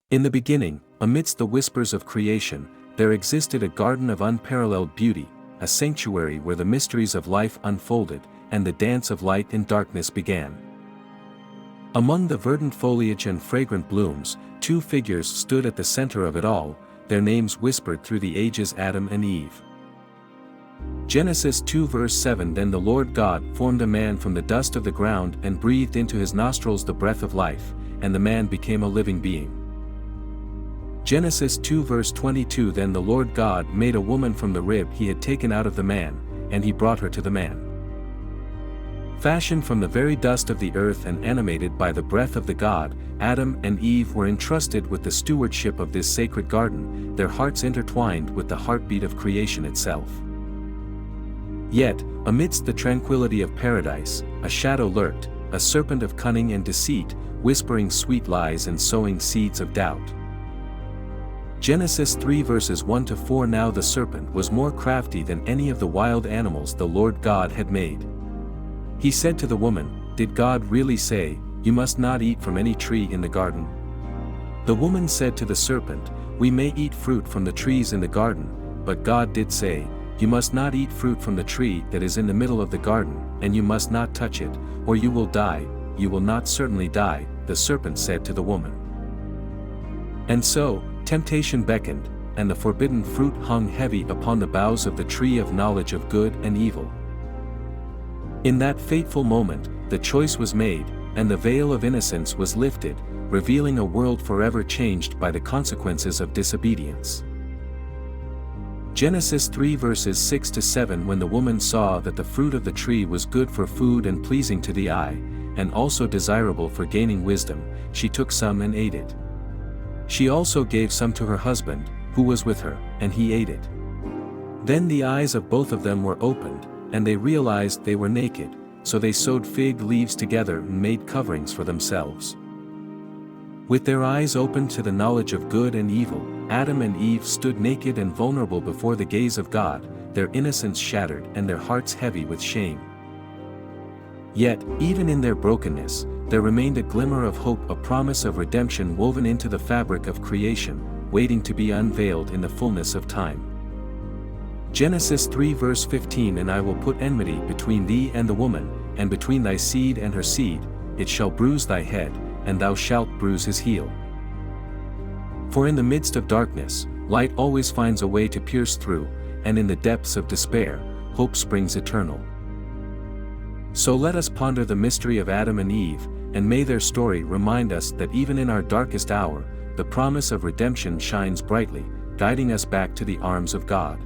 In the beginning, amidst the whispers of creation, there existed a garden of unparalleled beauty, a sanctuary where the mysteries of life unfolded, and the dance of light and darkness began. Among the verdant foliage and fragrant blooms, two figures stood at the center of it all, their names whispered through the ages: Adam and Eve. Genesis 2 verse 7 Then the Lord God formed a man from the dust of the ground and breathed into his nostrils the breath of life, and the man became a living being. Genesis 2 verse 22 Then the Lord God made a woman from the rib he had taken out of the man, and he brought her to the man. Fashioned from the very dust of the earth and animated by the breath of the God, Adam and Eve were entrusted with the stewardship of this sacred garden, their hearts intertwined with the heartbeat of creation itself. Yet, amidst the tranquility of paradise, a shadow lurked, a serpent of cunning and deceit, whispering sweet lies and sowing seeds of doubt. Genesis 3 verses 1 to 4 Now the serpent was more crafty than any of the wild animals the Lord God had made. He said to the woman, Did God really say, You must not eat from any tree in the garden? The woman said to the serpent, We may eat fruit from the trees in the garden, but God did say, You must not eat fruit from the tree that is in the middle of the garden, and you must not touch it, or you will die. You will not certainly die, the serpent said to the woman. And so, temptation beckoned, and the forbidden fruit hung heavy upon the boughs of the tree of knowledge of good and evil. In that fateful moment, the choice was made, and the veil of innocence was lifted, revealing a world forever changed by the consequences of disobedience. Genesis 3 verses 6 to 7 When the woman saw that the fruit of the tree was good for food and pleasing to the eye, and also desirable for gaining wisdom, she took some and ate it. She also gave some to her husband, who was with her, and he ate it. Then the eyes of both of them were opened, and they realized they were naked, so they sewed fig leaves together and made coverings for themselves. With their eyes opened to the knowledge of good and evil, Adam and Eve stood naked and vulnerable before the gaze of God, their innocence shattered and their hearts heavy with shame. Yet, even in their brokenness, there remained a glimmer of hope, a promise of redemption woven into the fabric of creation, waiting to be unveiled in the fullness of time. Genesis 3 verse 15 And I will put enmity between thee and the woman, and between thy seed and her seed, it shall bruise thy head, and thou shalt bruise his heel. For in the midst of darkness, light always finds a way to pierce through, and in the depths of despair, hope springs eternal. So let us ponder the mystery of Adam and Eve, and may their story remind us that even in our darkest hour, the promise of redemption shines brightly, guiding us back to the arms of God.